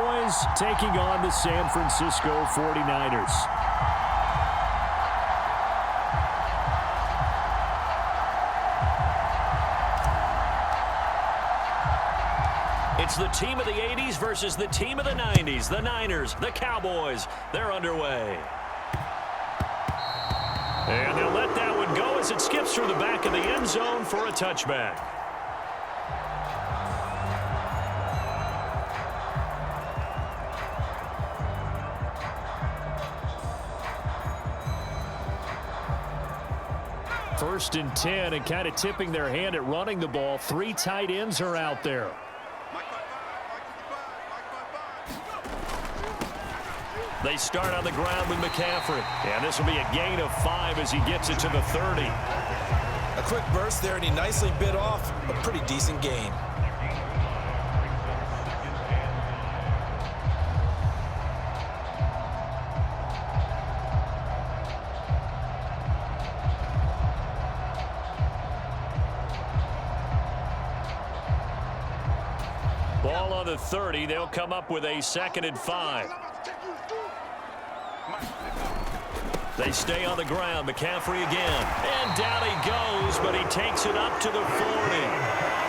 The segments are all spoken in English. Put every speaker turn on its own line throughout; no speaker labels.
Cowboys taking on the San Francisco 49ers.
It's the team of the 80s versus the team of the 90s. The Niners, the Cowboys, they're underway. And they'll let that one go as it skips through the back of the end zone for a touchback.
First and 10, and kind of tipping their hand at running the ball. 3 tight ends are out there.
They start on the ground with McCaffrey. And this will be a gain of 5 as he gets it to the 30.
A quick burst there, and he nicely bit off a pretty decent gain.
Ball on the 30. They'll come up with a 2nd and 5. They stay on the ground. McCaffrey again. And down he goes, but he takes it up to the 40.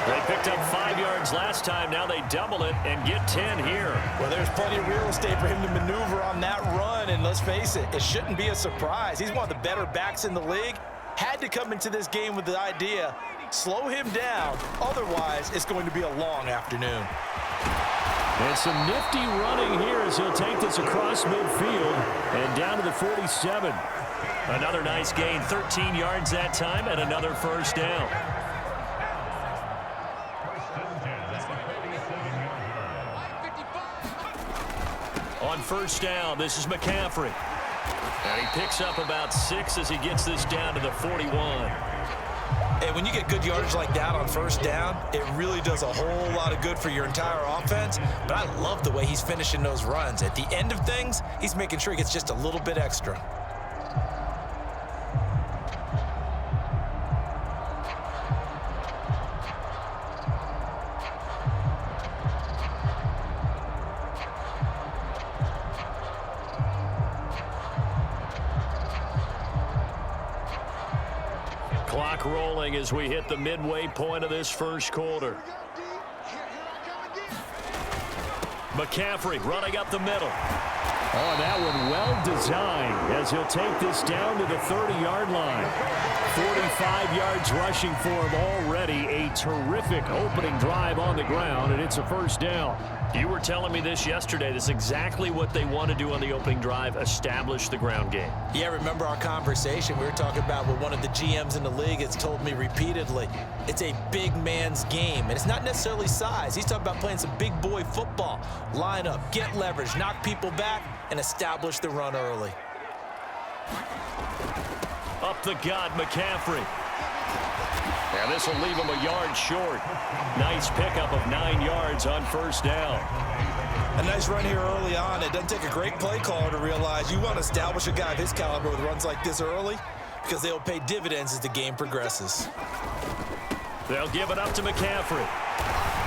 They picked up 5 yards last time. Now they double it and get 10 here.
Well, there's plenty of real estate for him to maneuver on that run. And let's face it, it shouldn't be a surprise. He's one of the better backs in the league. Had to come into this game with the idea, slow him down. Otherwise, it's going to be a long afternoon.
And some nifty running here as he'll take this across midfield and down to the 47.
Another nice gain, 13 yards that time, and another first down. On first down, this is McCaffrey. And he picks up about 6 as he gets this down to the 41.
And when you get good yardage like that on first down, it really does a whole lot of good for your entire offense. But I love the way he's finishing those runs. At the end of things, he's making sure he gets just a little bit extra.
Clock rolling as we hit the midway point of this first quarter. McCaffrey running up the middle.
Oh, that one well designed as he'll take this down to the 30-yard line. 45 yards rushing for him already. A terrific opening drive on the ground, and it's a first down.
You were telling me this yesterday. This is exactly what they want to do on the opening drive, establish the ground game.
Yeah, remember our conversation? We were talking about what one of the GMs in the league has told me repeatedly. It's a big man's game, and it's not necessarily size. He's talking about playing some big boy football. Line up, get leverage, knock people back, and establish the run early.
Up the gut, McCaffrey. And this will leave him a yard short. Nice pickup of 9 yards on first down.
A nice run here early on. It doesn't take a great play caller to realize you want to establish a guy of his caliber with runs like this early because they'll pay dividends as the game progresses.
They'll give it up to McCaffrey.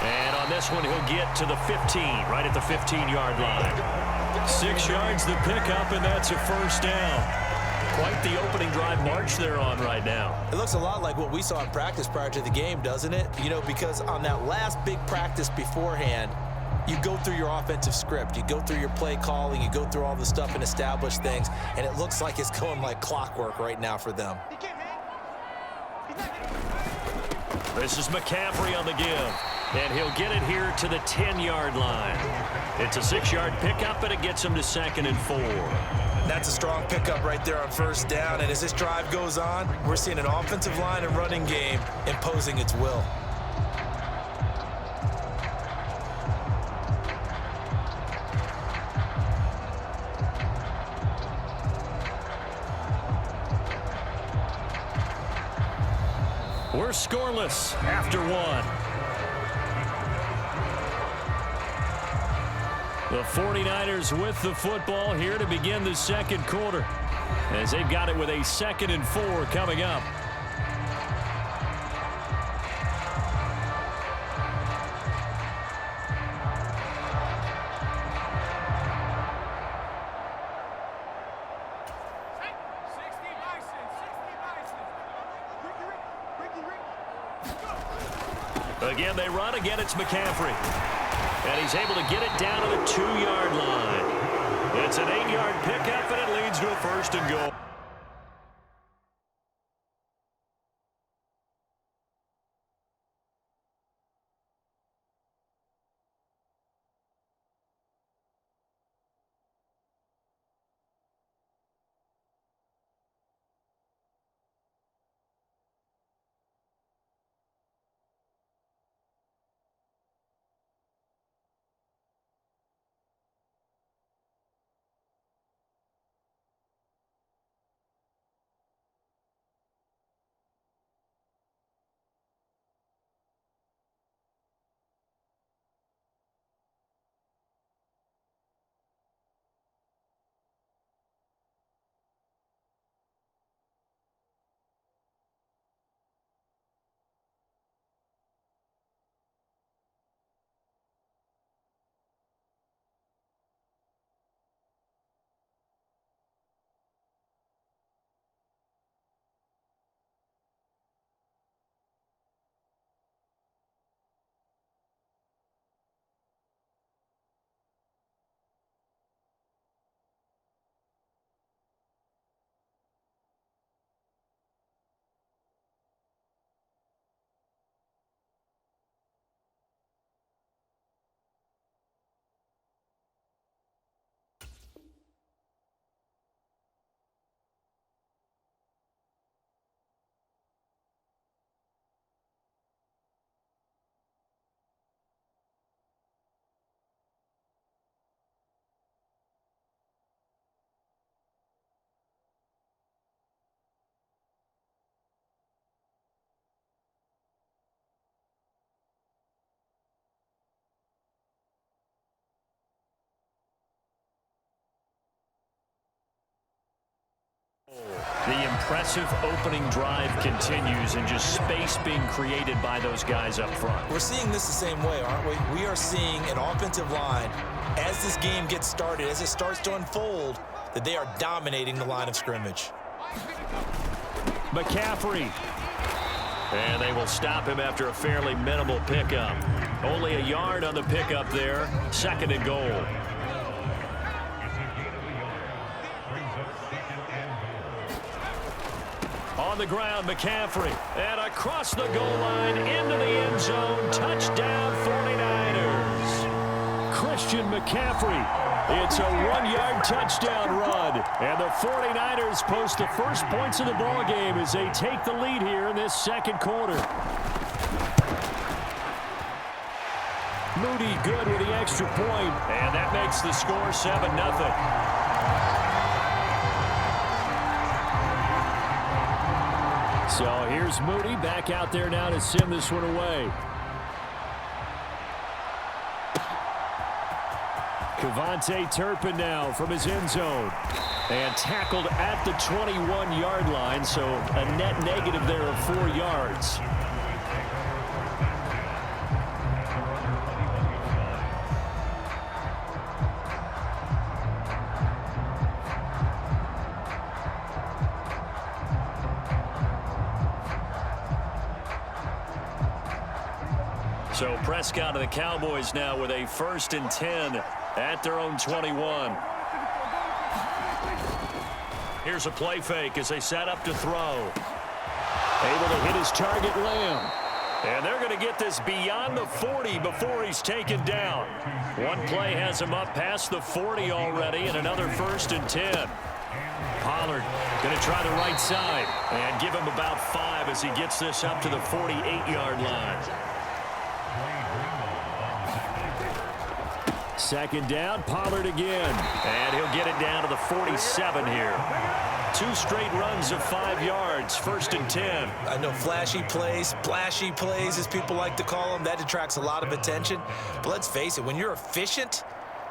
And on this one, he'll get to the 15, right at the 15-yard line. 6 yards the pickup, and that's a first down. Quite the opening drive march they're on right now.
It looks a lot like what we saw in practice prior to the game, doesn't it? You know, because on that last big practice beforehand, you go through your offensive script. You go through your play calling. You go through all the stuff and establish things. And it looks like it's going like clockwork right now for them.
This is McCaffrey on the give. And he'll get it here to the 10-yard line. It's a 6-yard pickup, and it gets him to 2nd and 4.
That's a strong pickup right there on first down. And as this drive goes on, we're seeing an offensive line and running game imposing its will.
We're scoreless after one. The 49ers with the football here to begin the second quarter, as they've got it with a 2nd and 4 coming up. Again, they run. Again, it's McCaffrey. And he's able to get it down to the 2-yard line. It's an 8-yard pickup, and it leads to a 1st and goal. The impressive opening drive continues, and just space being created by those guys up front.
We're seeing this the same way, aren't we? We are seeing an offensive line, as this game gets started, as it starts to unfold, that they are dominating the line of scrimmage.
McCaffrey.
And they will stop him after a fairly minimal pickup. Only a yard on the pickup there. 2nd and goal. On the ground, McCaffrey. And across the goal line, into the end zone. Touchdown, 49ers.
Christian McCaffrey. It's a 1-yard touchdown run. And the 49ers post the first points of the ball game as they take the lead here in this 2nd quarter. Moody good with the extra point.
And that makes the score 7-0.
So here's Moody back out there now to send this one away. Kevontae Turpin now from his end zone. And tackled at the 21-yard line, so a net negative there of 4 yards.
So Prescott and the Cowboys now with a 1st and 10 at their own 21. Here's a play fake as they set up to throw.
Able to hit his target, Lamb.
And they're going to get this beyond the 40 before he's taken down. One play has him up past the 40 already, and another 1st and 10. Pollard going to try the right side and give him about 5 as he gets this up to the 48-yard line.
2nd down, Pollard again.
And he'll get it down to the 47 here. 2 straight runs of 5 yards, 1st and 10.
I know flashy plays, splashy plays, as people like to call them, that attracts a lot of attention. But let's face it, when you're efficient,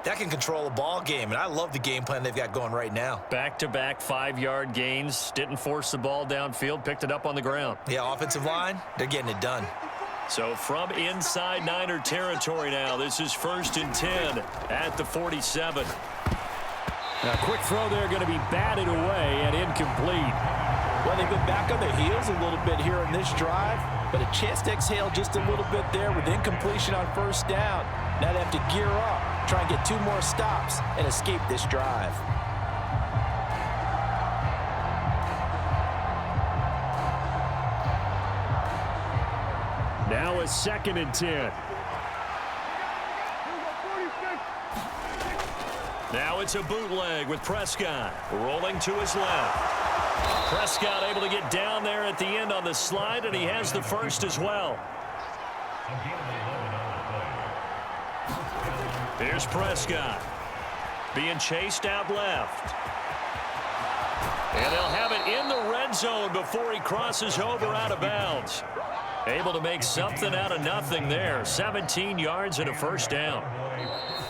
that can control a ball game. And I love the game plan they've got going right now.
Back-to-back 5-yard gains. Didn't force the ball downfield. Picked it up on the ground.
Yeah, offensive line, they're getting it done.
So from inside Niner territory now, this is 1st and 10 at the 47.
A quick throw there going to be batted away and incomplete.
Well, they've been back on their heels a little bit here in this drive, but a chance to exhale just a little bit there with incompletion on first down. Now they have to gear up, try and get 2 more stops, and escape this drive.
Now a 2nd and 10.
Now it's a bootleg with Prescott rolling to his left. Prescott able to get down there at the end on the slide, and he has the first as well. Here's Prescott being chased out left. And they'll have it in the red zone before he crosses over out of bounds. Able to make something out of nothing there. 17 yards and a first down.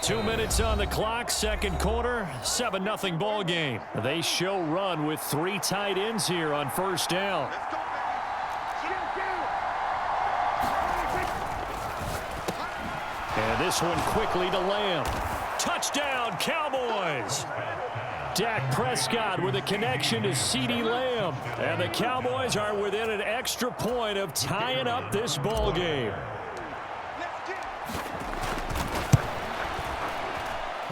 2 minutes on the clock, second quarter, 7-0 ball game. They show run with 3 tight ends here on first down. And this one quickly to Lamb. Touchdown, Cowboys! Dak Prescott with a connection to CeeDee Lamb. And the Cowboys are within an extra point of tying up this ball game.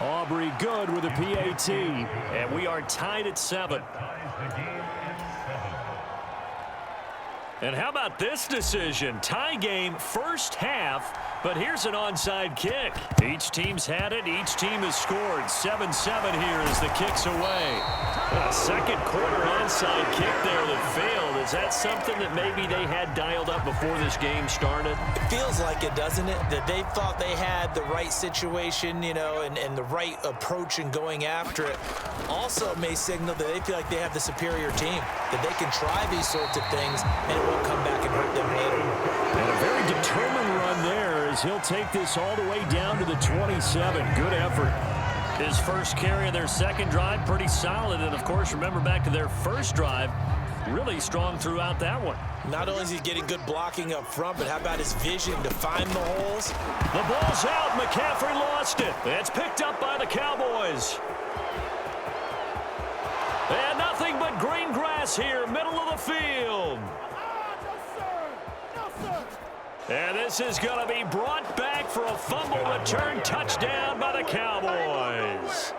Aubrey good with a PAT.
And we are tied at 7. And how about this decision? Tie game first half, but here's an onside kick. Each team's had it. Each team has scored. 7-7 here as the kick's away. A second quarter onside kick there that failed. Is that something that maybe they had dialed up before this game started?
It feels like it, doesn't it? That they thought they had the right situation, you know, and the right approach in going after it. Also may signal that they feel like they have the superior team, that they can try these sorts of things and it won't come back and hurt them later.
And a very determined run there as he'll take this all the way down to the 27. Good effort.
His first carry of their second drive, pretty solid. And, of course, remember back to their first drive, really strong throughout that one.
Not only is he getting good blocking up front, but how about his vision to find the holes?
The ball's out. McCaffrey lost it. It's picked up by the Cowboys. And nothing but green grass here, middle of the field. And this is going to be brought back for a fumble return touchdown by the Cowboys.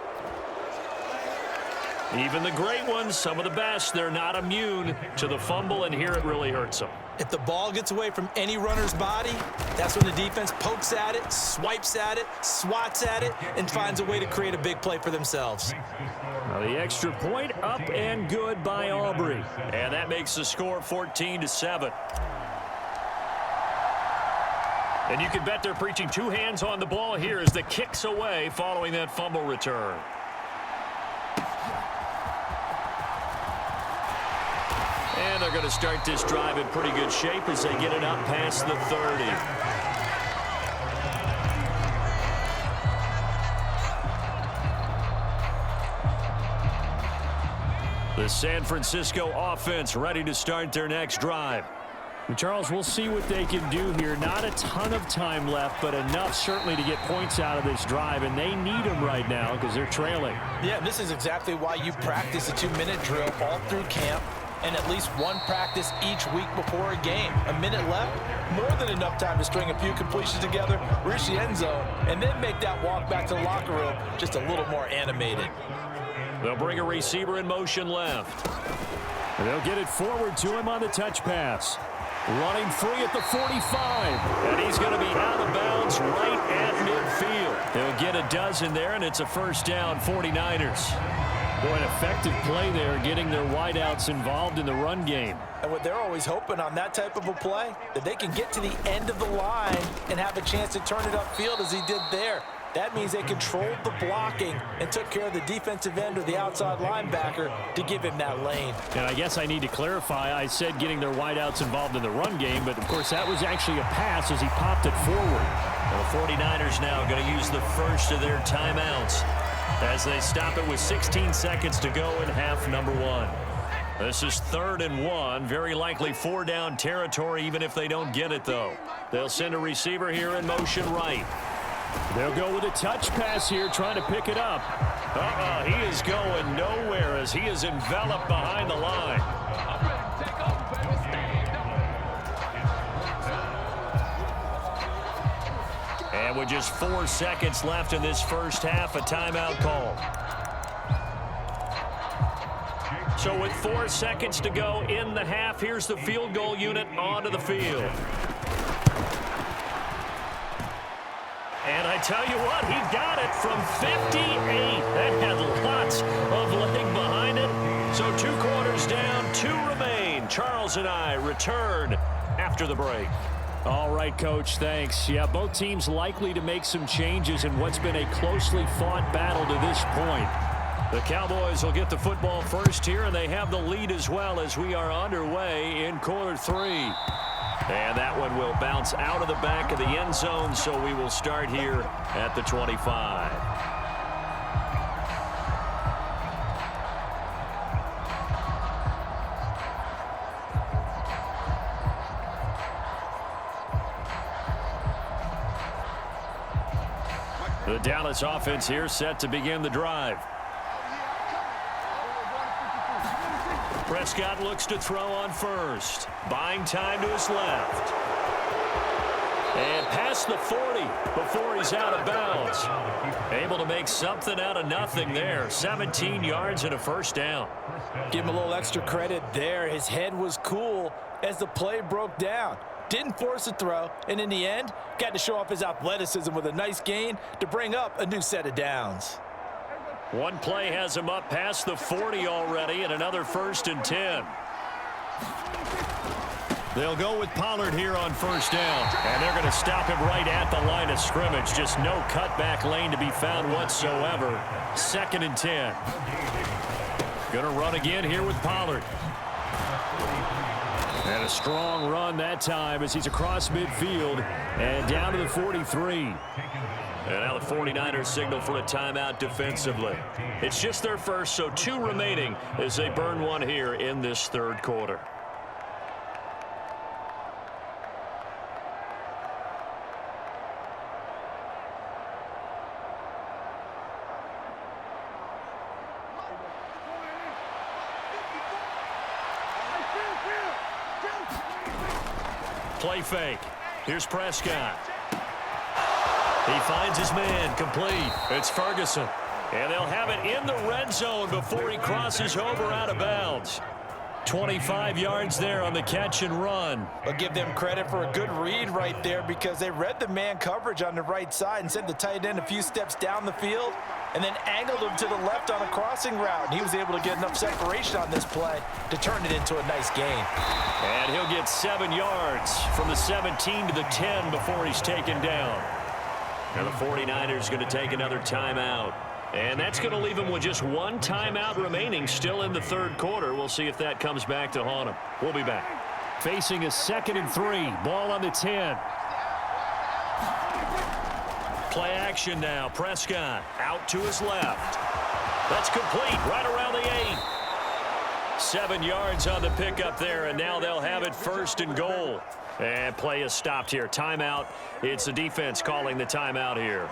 Even the great ones, some of the best, they're not immune to the fumble, and here it really hurts them.
If the ball gets away from any runner's body, that's when the defense pokes at it, swipes at it, swats at it, and finds a way to create a big play for themselves.
Now the extra point up and good by Aubrey.
And that makes the score 14-7. And you can bet they're preaching 2 hands on the ball here as the kick's away following that fumble return. And they're going to start this drive in pretty good shape as they get it up past the 30. The San Francisco offense ready to start their next drive.
Charles, we'll see what they can do here. Not a ton of time left, but enough certainly to get points out of this drive, and they need them right now because they're trailing.
Yeah, this is exactly why you practice a 2-minute drill all through camp and at least one practice each week before a game. A minute left, more than enough time to string a few completions together, reach the end zone, and then make that walk back to the locker room just a little more animated.
They'll bring a receiver in motion left.
And they'll get it forward to him on the touch pass. Running free at the 45.
And he's going to be out of bounds right at midfield.
They'll get a dozen there, and it's a first down, 49ers. Boy, an effective play there, getting their wideouts involved in the run game.
And what they're always hoping on that type of a play, that they can get to the end of the line and have a chance to turn it upfield as he did there. That means they controlled the blocking and took care of the defensive end or the outside linebacker to give him that lane.
And I guess I need to clarify, I said getting their wideouts involved in the run game, but of course that was actually a pass as he popped it forward.
Well, the 49ers now going to use the first of their timeouts as they stop it with 16 seconds to go in half number 1. This is 3rd and 1, very likely 4-down territory even if they don't get it, though. They'll send a receiver here in motion right.
They'll go with a touch pass here, trying to pick it up.
He is going nowhere as he is enveloped behind the line. And with just 4 seconds left in this first half, a timeout call. So with 4 seconds to go in the half, here's the field goal unit onto the field. And I tell you what, he got it from 58. That had lots of leg behind it. So 2 quarters down, 2 remain. Charles and I return after the break.
All right, Coach, thanks. Yeah, both teams likely to make some changes in what's been a closely fought battle to this point.
The Cowboys will get the football first here, and they have the lead as well as we are underway in quarter 3. And that one will bounce out of the back of the end zone, so we will start here at the 25. The Dallas offense here set to begin the drive. Prescott looks to throw on first. Buying time to his left. And past the 40 before he's out of bounds. Able to make something out of nothing there. 17 yards and a first down.
Give him a little extra credit there. His head was cool as the play broke down. Didn't force a throw, and in the end, got to show off his athleticism with a nice gain to bring up a new set of downs.
One play has him up past the 40 already, and another 1st and 10. They'll go with Pollard here on first down, and they're going to stop him right at the line of scrimmage. Just no cutback lane to be found whatsoever. 2nd and 10. Going to run again here with Pollard.
And a strong run that time as he's across midfield and down to the 43.
And now the 49ers signal for a timeout defensively. It's just their first, so 2 remaining as they burn one here in this 3rd quarter. Play fake. Here's Prescott. He finds his man, complete. It's Ferguson. And they'll have it in the red zone before he crosses over out of bounds. 25 yards there on the catch and run.
I'll give them credit for a good read right there because they read the man coverage on the right side and sent the tight end a few steps down the field and then angled him to the left on a crossing route. And he was able to get enough separation on this play to turn it into a nice gain.
And he'll get 7 yards from the 17 to the 10 before he's taken down. Now the 49ers going to take another timeout. And that's going to leave him with just 1 timeout remaining still in the 3rd quarter. We'll see if that comes back to haunt him. We'll be back.
Facing a 2nd and 3. Ball on the 10.
Play action now. Prescott out to his left. That's complete right around the 8. 7 yards on the pickup there, and now they'll have it 1st and goal. And play is stopped here. Timeout. It's the defense calling the timeout here.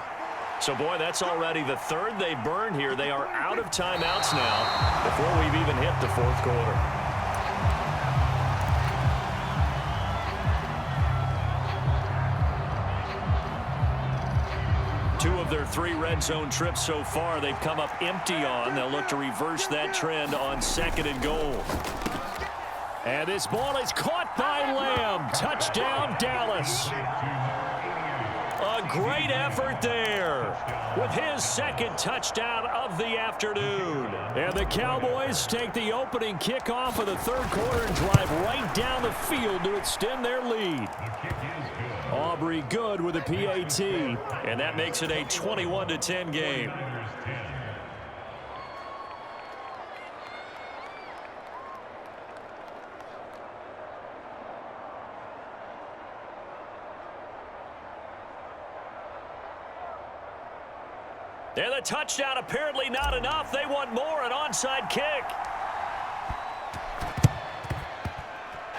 So, boy, that's already the 3rd they burn here. They are out of timeouts now before we've even hit the 4th quarter. Two of their 3 red zone trips so far, they've come up empty on. They'll look to reverse that trend on 2nd and goal.
And this ball is caught by Lamb. Touchdown, Dallas.
A great effort there with his 2nd touchdown of the afternoon.
And the Cowboys take the opening kickoff of the 3rd quarter and drive right down the field to extend their lead. Aubrey Good with a PAT.
And that makes it a 21-10 game. And the touchdown apparently not enough. They want more, an onside kick.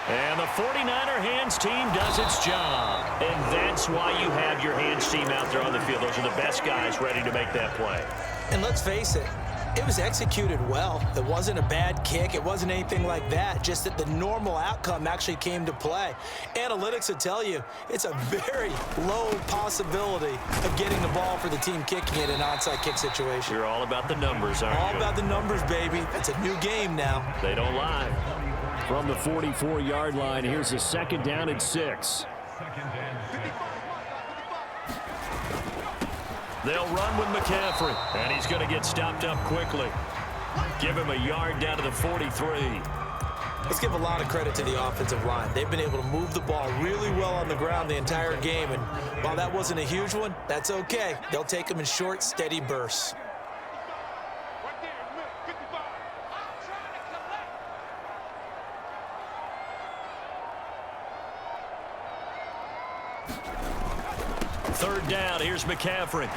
And the 49er hands team does its job. And that's why you have your hands team out there on the field. Those are the best guys ready to make that play.
And let's face it, it was executed well. It wasn't a bad kick. It wasn't anything like that. Just that the normal outcome actually came to play. Analytics will tell you it's a very low possibility of getting the ball for the team kicking it in an onside kick situation.
You're all about the numbers, aren't you?
All about the numbers, baby. It's a new game now.
They don't lie.
From the 44-yard line, here's a second down and 6.
They'll run with McCaffrey, and he's going to get stopped up quickly. Give him a yard down to the 43.
Let's give a lot of credit to the offensive line. They've been able to move the ball really well on the ground the entire game, and while that wasn't a huge one, that's okay. They'll take them in short, steady bursts.
Third down, here's McCaffrey.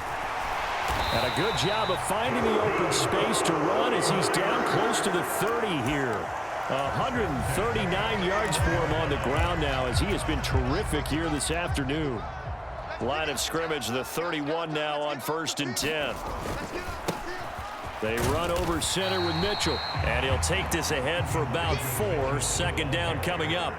And a good job of finding the open space to run as he's down close to the 30 here. 139 yards for him on the ground now as he has been terrific here this afternoon.
Line of scrimmage, the 31 now on 1st and 10.
They run over center with Mitchell.
And he'll take this ahead for about 4. Second down coming up.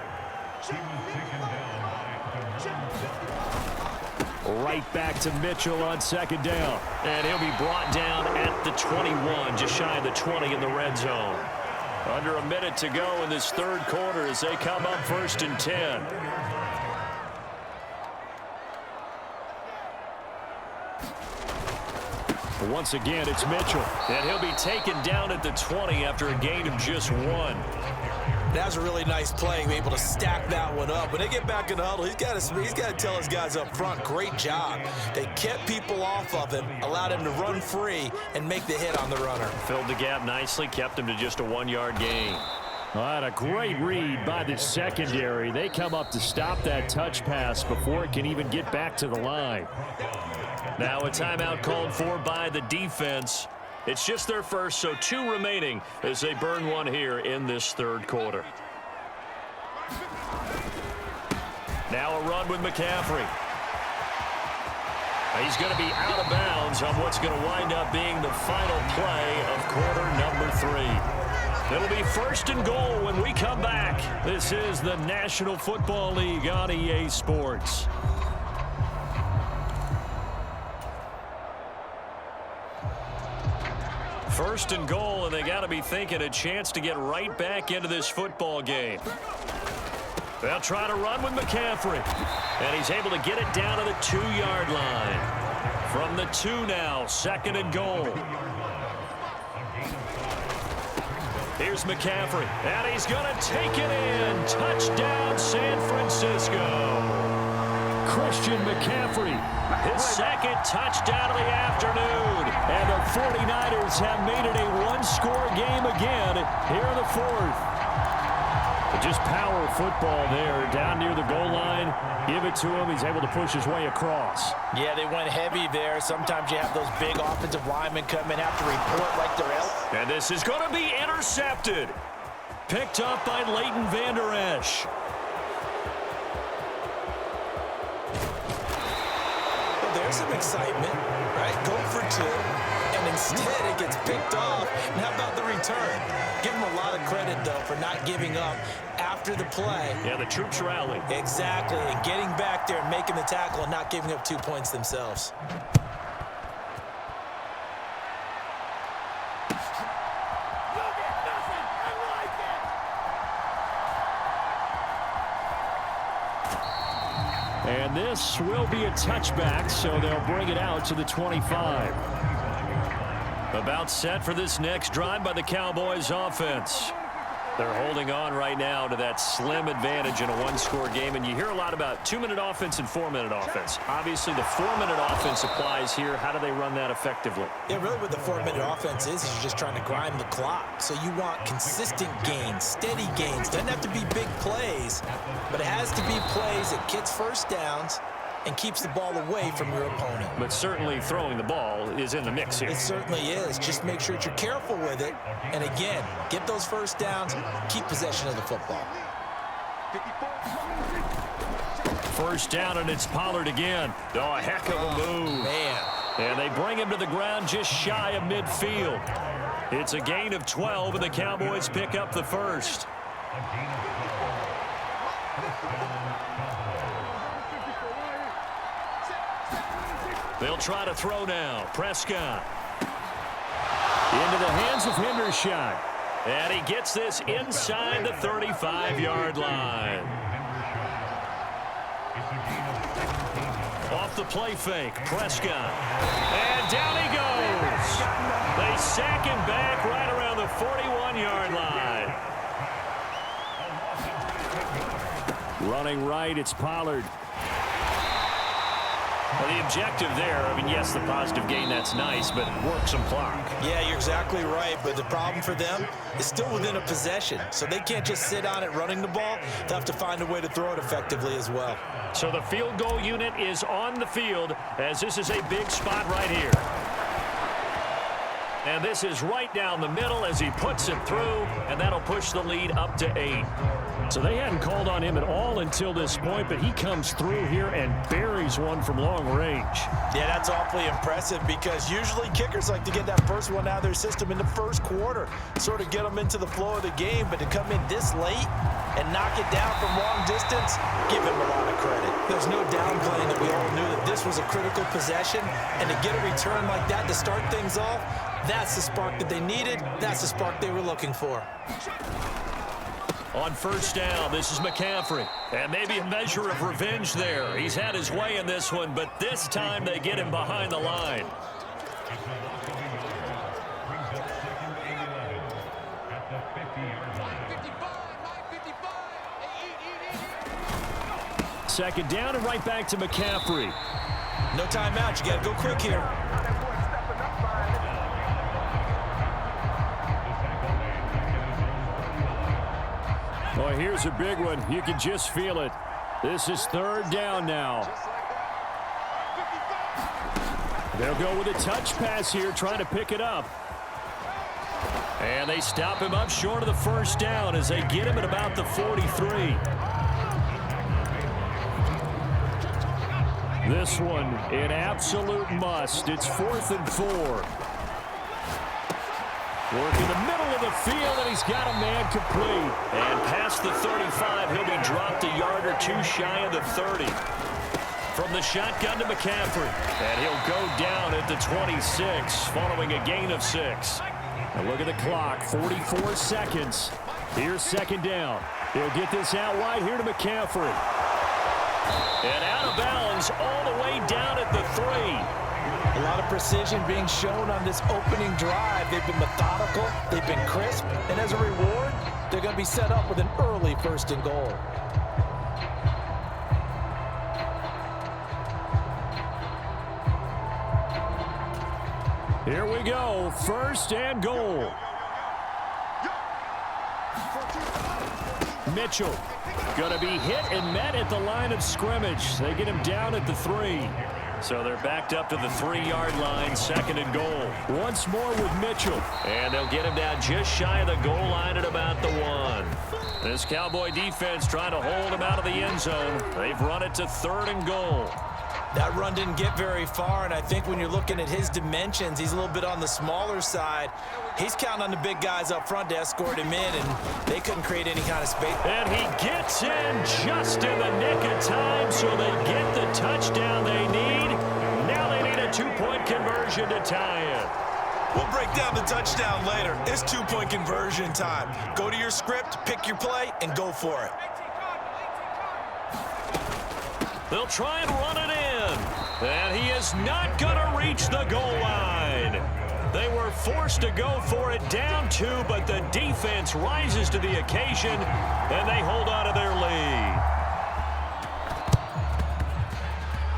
Right back to Mitchell on second down.
And he'll be brought down at the 21, just shy of the 20 in the red zone. Under a minute to go in this third quarter as they come up 1st and 10.
Once again, it's Mitchell.
And he'll be taken down at the 20 after a gain of just 1.
That was a really nice play, able to stack that one up. When they get back in the huddle, he's got to tell his guys up front, great job. They kept people off of him, allowed him to run free and make the hit on the runner.
Filled the gap nicely, kept him to just a 1-yard gain.
What a great read by the secondary. They come up to stop that touch pass before it can even get back to the line.
Now a timeout called for by the defense. It's just their first, so 2 remaining as they burn one here in this third quarter. Now a run with McCaffrey. He's going to be out of bounds on what's going to wind up being the final play of quarter number 3. It'll be 1st and goal when we come back. This is the National Football League on EA Sports. First and goal, and they got to be thinking a chance to get right back into this football game. They'll try to run with McCaffrey, and he's able to get it down to the 2-yard line. From the 2 now, 2nd and goal. Here's McCaffrey, and he's going to take it in. Touchdown, San Francisco.
Christian McCaffrey,
his 2nd touchdown of the afternoon.
And the 49ers have made it a 1-score game again here in the 4th. Just power football there down near the goal line. Give it to him. He's able to push his way across.
Yeah, they went heavy there. Sometimes you have those big offensive linemen come in, have to report like they're out.
And this is going to be intercepted. Picked up by Leighton Vander Esch.
There's some excitement, right? Go for 2, and instead it gets picked off. And how about the return? Give them a lot of credit, though, for not giving up after the play.
Yeah, the troops rally.
Exactly, and getting back there and making the tackle and not giving up 2 points themselves.
And this will be a touchback, so they'll bring it out to the 25.
About set for this next drive by the Cowboys offense. They're holding on right now to that slim advantage in a 1-score game, and you hear a lot about 2-minute offense and 4-minute offense. Obviously, the 4-minute offense applies here. How do they run that effectively?
Yeah, really what the 4-minute offense is you're just trying to grind the clock. So you want consistent gains, steady gains. Doesn't have to be big plays, but it has to be plays that gets first downs and keeps the ball away from your opponent.
But certainly throwing the ball is in the mix here.
It certainly is. Just make sure that you're careful with it. And again, get those first downs, keep possession of the football.
First down, and it's Pollard again.
Oh, a heck of a move.
Man.
And they bring him to the ground just shy of midfield. It's a gain of 12, and the Cowboys pick up the first. They'll try to throw now. Prescott. Into the hands of Hendershot. And he gets this inside the 35-yard line. Off the play fake. Prescott. And down he goes. They sack him back right around the 41-yard line. Running right, it's Pollard.
Well, the objective there, I mean, yes, the positive gain, that's nice, but work some clock.
Yeah, you're exactly right, but the problem for them is still within a possession, so they can't just sit on it running the ball. They'll have to find a way to throw it effectively as well.
So the field goal unit is on the field as this is a big spot right here. And this is right down the middle as he puts it through, and that'll push the lead up to 8. So they hadn't called on him at all until this point, but he comes through here and buries one from long range.
Yeah, that's awfully impressive because usually kickers like to get that first one out of their system in the first quarter, sort of get them into the flow of the game, but to come in this late and knock it down from long distance, give him a lot of credit. There's no downplaying that we all knew that this was a critical possession, and to get a return like that to start things off, that's the spark that they needed. That's the spark they were looking for.
On first down, this is McCaffrey. And maybe a measure of revenge there. He's had his way in this one, but this time they get him behind the line. Second down and right back to McCaffrey.
No timeout. You got to go quick here.
Well, here's a big one. You can just feel it. This is third down now. They'll go with a touch pass here, trying to pick it up. And they stop him up short of the first down as they get him at about the 43. This one, an absolute must. It's 4th and 4. Working the middle of the field, and he's got a man complete. And past the 35, he'll be dropped a yard or two shy of the 30. From the shotgun to McCaffrey. And he'll go down at the 26, following a gain of 6. Now look at the clock, 44 seconds. Here's second down. He'll get this out wide here to McCaffrey. And out of bounds all the way down at the 3.
A lot of precision being shown on this opening drive. They've been methodical, they've been crisp, and as a reward, they're going to be set up with an early 1st and goal.
Here we go, 1st and goal. Mitchell going to be hit and met at the line of scrimmage. They get him down at the 3. So they're backed up to the 3-yard line, 2nd and goal. Once more with Mitchell. And they'll get him down just shy of the goal line at about the 1. This Cowboy defense trying to hold him out of the end zone. They've run it to 3rd and goal.
That run didn't get very far, and I think when you're looking at his dimensions, he's a little bit on the smaller side. He's counting on the big guys up front to escort him in, and they couldn't create any kind of space.
And he gets in just in the nick of time, so they get the touchdown they need. Now they need a 2-point conversion to tie it.
We'll break down the touchdown later. It's 2-point conversion time. Go to your script, pick your play, and go for it.
They'll try and run it in. And he is not going to reach the goal line. They were forced to go for it down 2, but the defense rises to the occasion, and they hold on to their lead.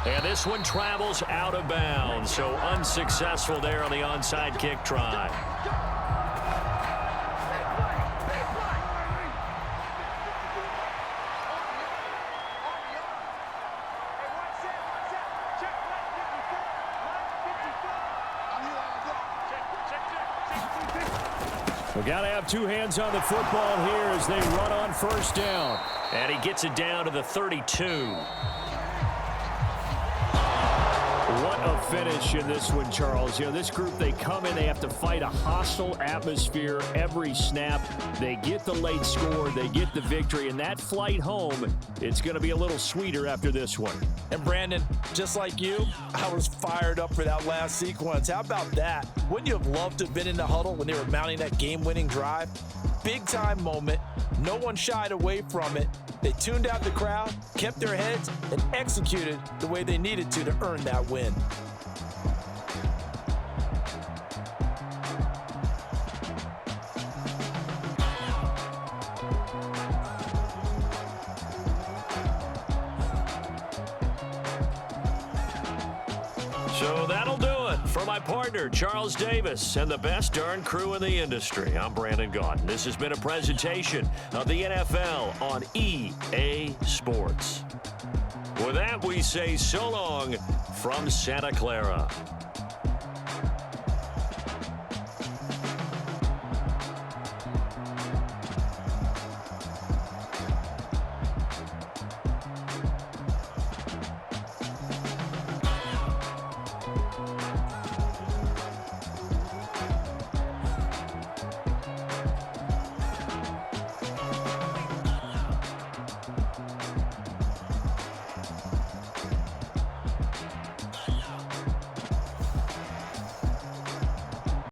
And this one travels out of bounds, so unsuccessful there on the onside kick try. We got to have two hands on the football here as they run on first down.
And he gets it down to the 32.
What a finish in this one, Charles. You know, this group, they come in, they have to fight a hostile atmosphere every snap. They get the late score, they get the victory, and that flight home, it's going to be a little sweeter after this one.
And Brandon, just like you, I was fired up for that last sequence. How about that? Wouldn't you have loved to have been in the huddle when they were mounting that game-winning drive? Big-time moment. No one shied away from it. They tuned out the crowd, kept their heads, and executed the way they needed to earn that win.
So that'll do it for my partner, Charles Davis, and the best darn crew in the industry. I'm Brandon Gaudin. This has been a presentation of the NFL on EA Sports. With that, we say so long from Santa Clara.